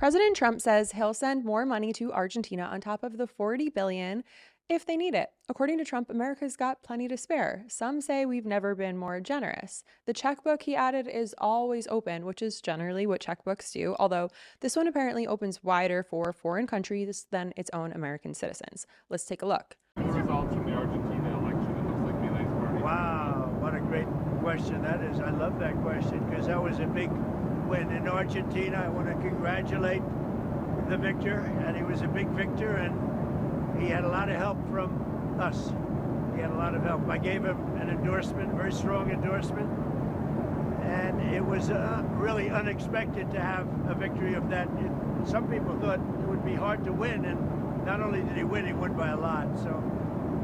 President Trump says he'll send more money to Argentina on top of the $40 billion if they need it. According to Trump, America's got plenty to spare. Some say we've never been more generous. The checkbook, he added, is always open, which is generally what checkbooks do, although this one apparently opens wider for foreign countries than its own American citizens. Let's take a look. Results from the Argentina election, it looks like Milei's party. Wow, what a great question that is. I love that question because that was a big win in Argentina. I want to congratulate the victor, and he was a big victor, and he had a lot of help from us. He had a lot of help. I gave him an endorsement, very strong endorsement, and it was really unexpected to have a victory of that. Some people thought it would be hard to win, and not only did he won by a lot. So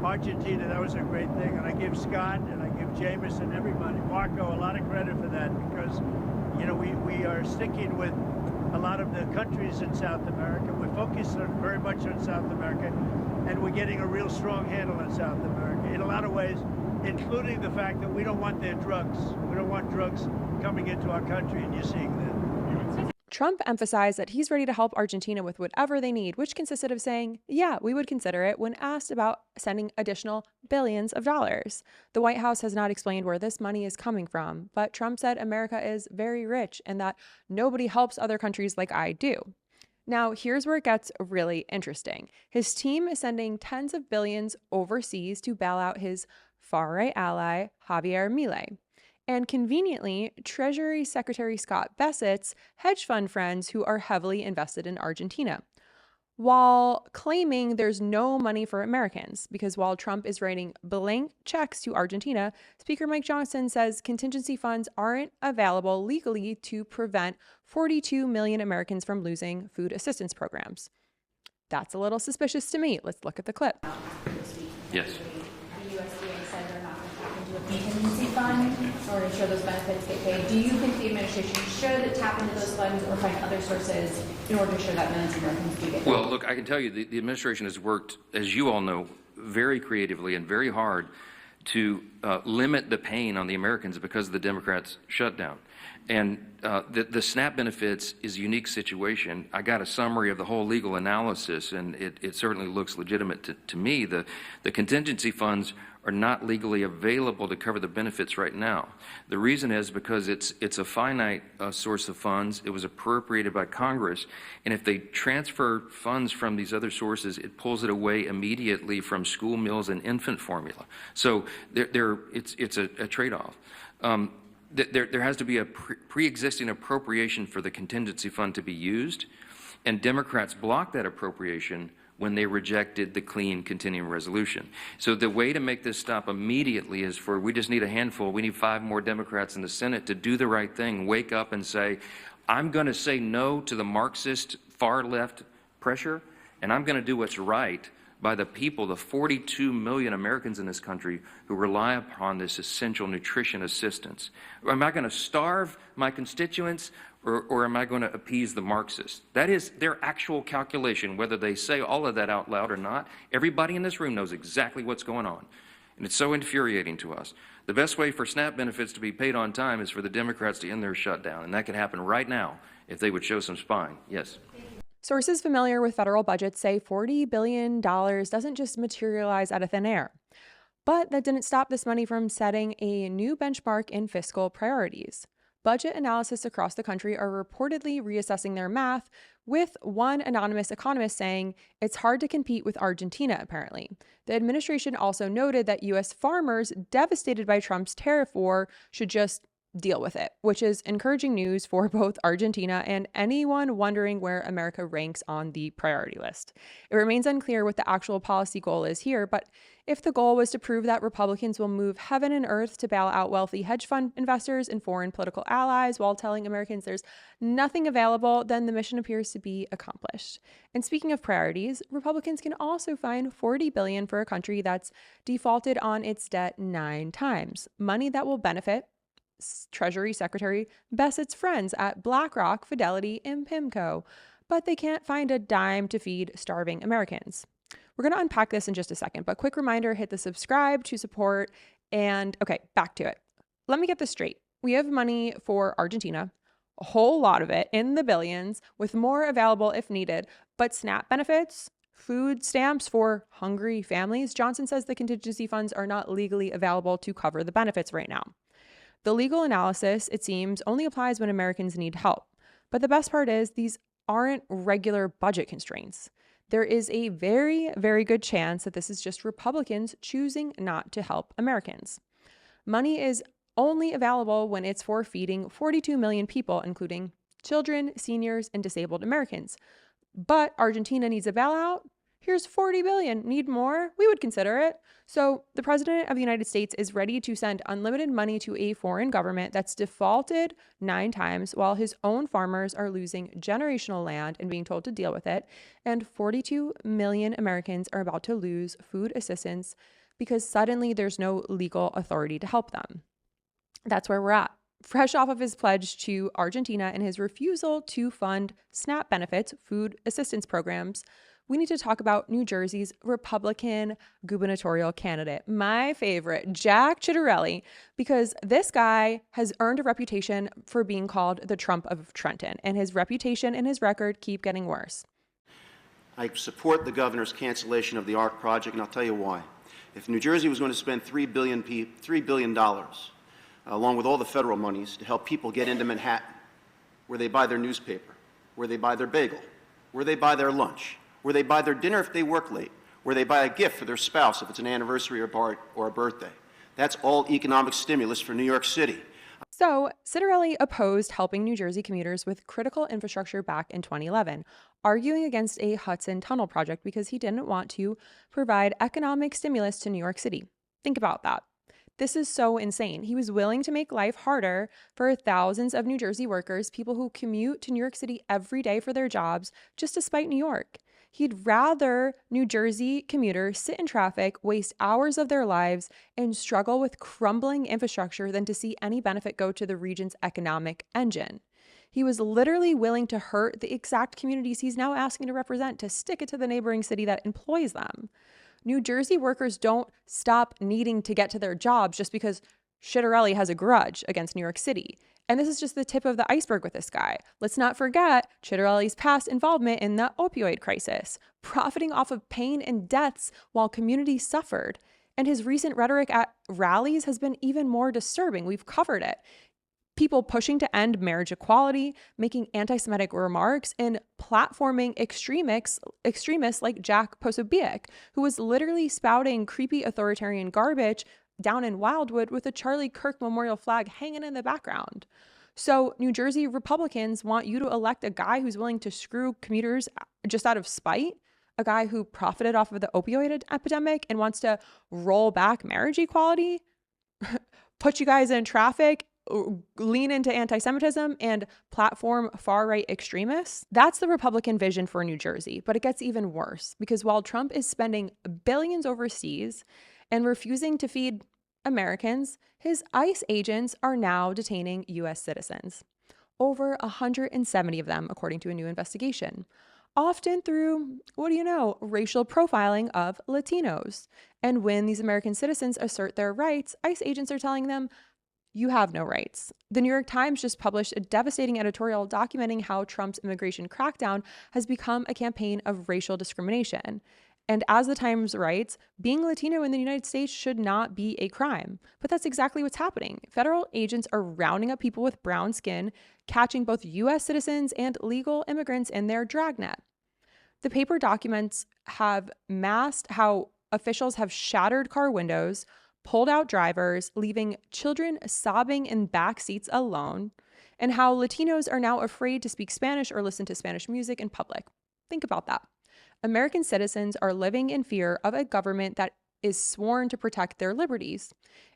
Argentina, that was a great thing, and I give Scott and I give James and everybody, Marco, a lot of credit for that because, you know, we are sticking with a lot of the countries in South America. We're focused very much on South America, and we're getting a real strong handle on South America in a lot of ways, including the fact that we don't want their drugs. We don't want drugs coming into our country, and you're seeing that. Trump emphasized that he's ready to help Argentina with whatever they need, which consisted of saying, yeah, we would consider it when asked about sending additional billions of dollars. The White House has not explained where this money is coming from, but Trump said America is very rich and that nobody helps other countries like I do. Now, here's where it gets really interesting. His team is sending tens of billions overseas to bail out his far-right ally, Javier Milei. And conveniently, Treasury Secretary Scott Bessent's hedge fund friends who are heavily invested in Argentina, while claiming there's no money for Americans. Because while Trump is writing blank checks to Argentina, Speaker Mike Johnson says contingency funds aren't available legally to prevent 42 million Americans from losing food assistance programs. That's a little suspicious to me. Let's look at the clip. Yes. The USDA said they're not going to tap into a contingency fund in order to ensure those benefits get paid. Do you think the administration should tap into those funds or find other sources in order to ensure that millions of Americans do get paid? Well, look, I can tell you the administration has worked, as you all know, very creatively and very hard to limit the pain on the Americans because of the Democrats' shutdown. And the SNAP benefits is a unique situation. I got a summary of the whole legal analysis, and it certainly looks legitimate to me. The contingency funds are not legally available to cover the benefits right now. The reason is because it's a finite source of funds. It was appropriated by Congress, and if they transfer funds from these other sources, it pulls it away immediately from school meals and infant formula. So it's a trade-off. There has to be a pre-existing appropriation for the contingency fund to be used, and Democrats blocked that appropriation when they rejected the clean continuing resolution. So the way to make this stop immediately is we just need a handful. We need 5 more Democrats in the Senate to do the right thing, wake up and say, I'm going to say no to the Marxist far left pressure, and I'm going to do what's right by the people, the 42 million Americans in this country who rely upon this essential nutrition assistance. Am I going to starve my constituents, or am I going to appease the Marxists? That is their actual calculation, whether they say all of that out loud or not. Everybody in this room knows exactly what's going on, and it's so infuriating to us. The best way for SNAP benefits to be paid on time is for the Democrats to end their shutdown, and that could happen right now if they would show some spine. Yes. Sources familiar with federal budgets say $40 billion doesn't just materialize out of thin air. But that didn't stop this money from setting a new benchmark in fiscal priorities. Budget analysts across the country are reportedly reassessing their math, with one anonymous economist saying it's hard to compete with Argentina, apparently. The administration also noted that U.S. farmers devastated by Trump's tariff war should just deal with it, which is encouraging news for both Argentina and anyone wondering where America ranks on the priority list. It remains unclear what the actual policy goal is here, but if the goal was to prove that Republicans will move heaven and earth to bail out wealthy hedge fund investors and foreign political allies while telling Americans there's nothing available, then the mission appears to be accomplished. And speaking of priorities, Republicans can also find $40 billion for a country that's defaulted on its debt 9 times, money that will benefit Treasury Secretary Bessent's friends at BlackRock, Fidelity, and PIMCO, but they can't find a dime to feed starving Americans. We're going to unpack this in just a second, but quick reminder, hit the subscribe to support. And okay, back to it. Let me get this straight. We have money for Argentina, a whole lot of it in the billions, with more available if needed. But SNAP benefits, food stamps for hungry families, Johnson says the contingency funds are not legally available to cover the benefits right now. The legal analysis, it seems, only applies when Americans need help. But the best part is these aren't regular budget constraints. There is a very, very good chance that this is just Republicans choosing not to help Americans. Money is only available when it's for feeding 42 million people, including children, seniors, and disabled Americans. But Argentina needs a bailout. Here's 40 billion. Need more? We would consider it. So the president of the United States is ready to send unlimited money to a foreign government that's defaulted 9 times while his own farmers are losing generational land and being told to deal with it. And 42 million Americans are about to lose food assistance because suddenly there's no legal authority to help them. That's where we're at. Fresh off of his pledge to Argentina and his refusal to fund SNAP benefits, food assistance programs, we need to talk about New Jersey's Republican gubernatorial candidate, my favorite, Jack Ciattarelli, because this guy has earned a reputation for being called the Trump of Trenton, and his reputation and his record keep getting worse. I support the governor's cancellation of the ARC project, and I'll tell you why. If New Jersey was going to spend $3 billion, along with all the federal monies, to help people get into Manhattan, where they buy their newspaper, where they buy their bagel, where they buy their lunch, where they buy their dinner if they work late, where they buy a gift for their spouse if it's an anniversary or a birthday. That's all economic stimulus for New York City. So, Ciattarelli opposed helping New Jersey commuters with critical infrastructure back in 2011, arguing against a Hudson Tunnel project because he didn't want to provide economic stimulus to New York City. Think about that. This is so insane. He was willing to make life harder for thousands of New Jersey workers, people who commute to New York City every day for their jobs, just to spite New York. He'd rather New Jersey commuters sit in traffic, waste hours of their lives, and struggle with crumbling infrastructure than to see any benefit go to the region's economic engine. He was literally willing to hurt the exact communities he's now asking to represent to stick it to the neighboring city that employs them. New Jersey workers don't stop needing to get to their jobs just because Ciattarelli has a grudge against New York City. And this is just the tip of the iceberg with this guy. Let's not forget Ciattarelli's past involvement in the opioid crisis, profiting off of pain and deaths while communities suffered. And his recent rhetoric at rallies has been even more disturbing. We've covered it. People pushing to end marriage equality, making anti-Semitic remarks, and platforming extremists like Jack Posobiec, who was literally spouting creepy authoritarian garbage down in Wildwood with a Charlie Kirk memorial flag hanging in the background. So New Jersey Republicans want you to elect a guy who's willing to screw commuters just out of spite, a guy who profited off of the opioid epidemic and wants to roll back marriage equality, put you guys in traffic, lean into anti-Semitism, and platform far-right extremists. That's the Republican vision for New Jersey, but it gets even worse because while Trump is spending billions overseas and refusing to feed Americans, his ICE agents are now detaining U.S. citizens. Over 170 of them, according to a new investigation. Often through, racial profiling of Latinos. And when these American citizens assert their rights, ICE agents are telling them, you have no rights. The New York Times just published a devastating editorial documenting how Trump's immigration crackdown has become a campaign of racial discrimination. And as the Times writes, being Latino in the United States should not be a crime. But that's exactly what's happening. Federal agents are rounding up people with brown skin, catching both U.S. citizens and legal immigrants in their dragnet. The paper documents have masked how officials have shattered car windows, pulled out drivers, leaving children sobbing in back seats alone, and how Latinos are now afraid to speak Spanish or listen to Spanish music in public. Think about that. American citizens are living in fear of a government that is sworn to protect their liberties.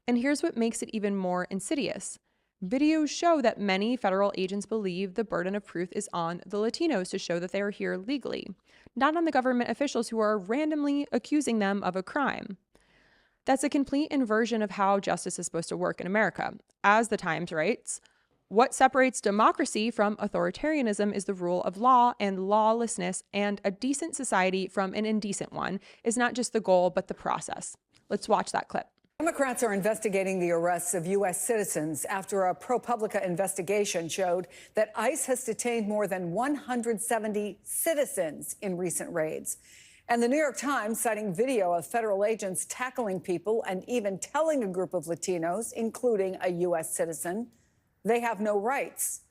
And here's what makes it even more insidious. Videos show that many federal agents believe the burden of proof is on the Latinos to show that they are here legally, not on the government officials who are randomly accusing them of a crime. That's a complete inversion of how justice is supposed to work in America. As the Times writes, what separates democracy from authoritarianism is the rule of law and lawlessness, and a decent society from an indecent one is not just the goal, but the process. Let's watch that clip. Democrats are investigating the arrests of U.S. citizens after a ProPublica investigation showed that ICE has detained more than 170 citizens in recent raids. And the New York Times, citing video of federal agents tackling people and even telling a group of Latinos, including a U.S. citizen, they have no rights.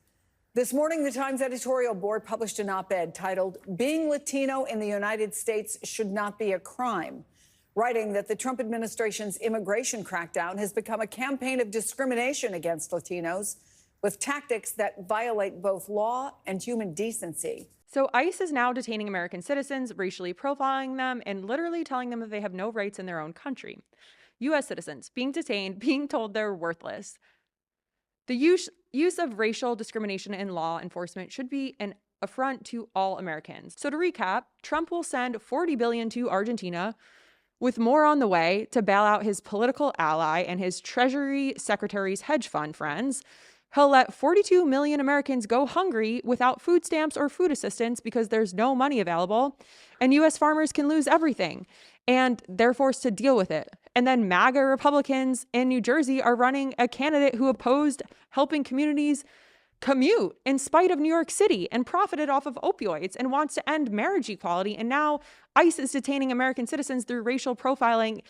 This morning, the Times editorial board published an op-ed titled, "Being Latino in the United States Should Not Be a Crime," writing that the Trump administration's immigration crackdown has become a campaign of discrimination against Latinos with tactics that violate both law and human decency. So ICE is now detaining American citizens, racially profiling them, and literally telling them that they have no rights in their own country. U.S. citizens being detained, being told they're worthless. The use of racial discrimination in law enforcement should be an affront to all Americans. So to recap, Trump will send $40 billion to Argentina, with more on the way to bail out his political ally and his Treasury Secretary's hedge fund friends. He'll let 42 million Americans go hungry without food stamps or food assistance because there's no money available, and U.S. farmers can lose everything, and they're forced to deal with it. And then MAGA Republicans in New Jersey are running a candidate who opposed helping communities commute in spite of New York City and profited off of opioids and wants to end marriage equality. And now ICE is detaining American citizens through racial profiling,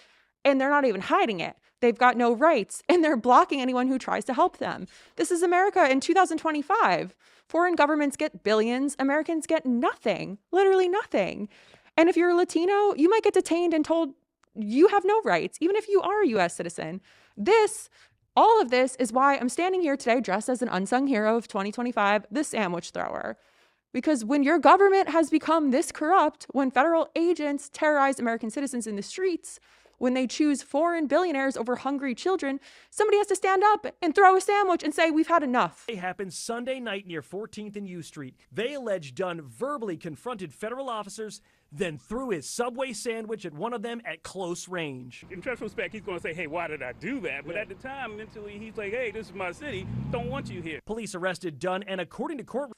and they're not even hiding it. They've got no rights, and they're blocking anyone who tries to help them. This is America in 2025. Foreign governments get billions. Americans get nothing, literally nothing. And if you're a Latino, you might get detained and told you have no rights, even if you are a U.S. citizen. All of this is why I'm standing here today dressed as an unsung hero of 2025, the sandwich thrower. Because when your government has become this corrupt, when federal agents terrorize American citizens in the streets, when they choose foreign billionaires over hungry children, somebody has to stand up and throw a sandwich and say, we've had enough. It happened Sunday night near 14th and U Street. They allege Dunn verbally confronted federal officers, then threw his Subway sandwich at one of them at close range. In retrospect, he's going to say, hey, why did I do that? But at the time, mentally, he's like, hey, this is my city. Don't want you here. Police arrested Dunn, and according to court...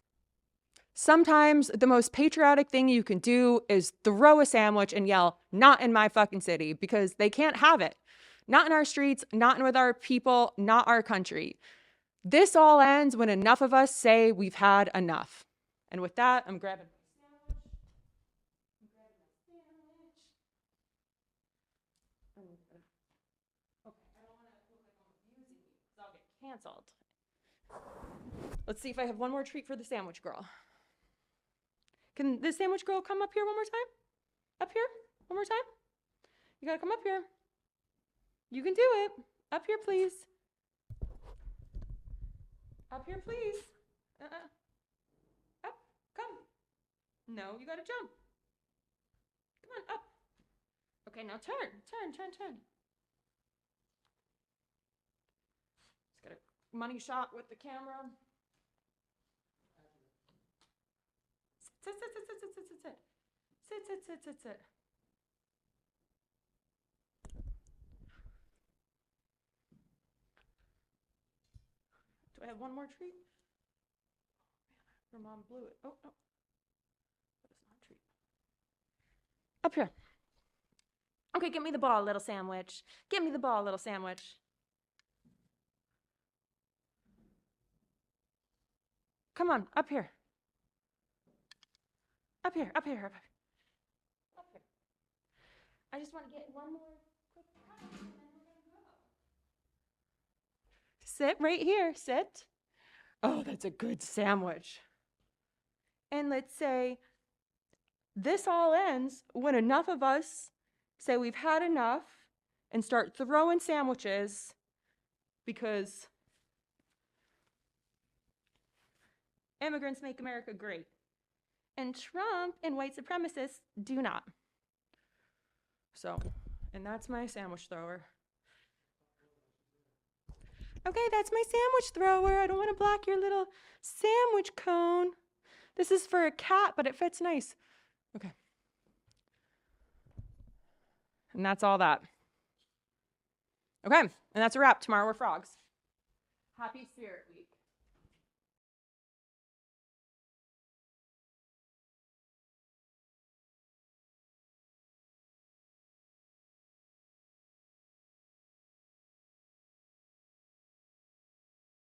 Sometimes the most patriotic thing you can do is throw a sandwich and yell, not in my fucking city, because they can't have it. Not in our streets, not with our people, not our country. This all ends when enough of us say we've had enough. And with that, I'm grabbing canceled. Let's see if I have one more treat for the sandwich girl. Can the sandwich girl come up here one more time? Up here? One more time? You gotta come up here. You can do it. Up here, please. Up here, please. Up. Come. No, you gotta jump. Come on, up. Okay, now turn. Turn. Just got a money shot with the camera. Sit. Do I have one more treat? Your mom blew it. Oh, no. That is not a treat. Up here. Okay, give me the ball, little sandwich. Give me the ball, little sandwich. Come on, up here. Up here. I just want to get one more quick cut and then we're going to go. Sit right here. Sit. Oh, that's a good sandwich. And let's say this all ends when enough of us say we've had enough and start throwing sandwiches because immigrants make America great. And Trump and white supremacists do not. So, and that's my sandwich thrower. Okay, that's my sandwich thrower. I don't want to block your little sandwich cone. This is for a cat, but it fits nice. Okay. And that's all that. Okay, and that's a wrap. Tomorrow we're frogs. Happy Spirit Week.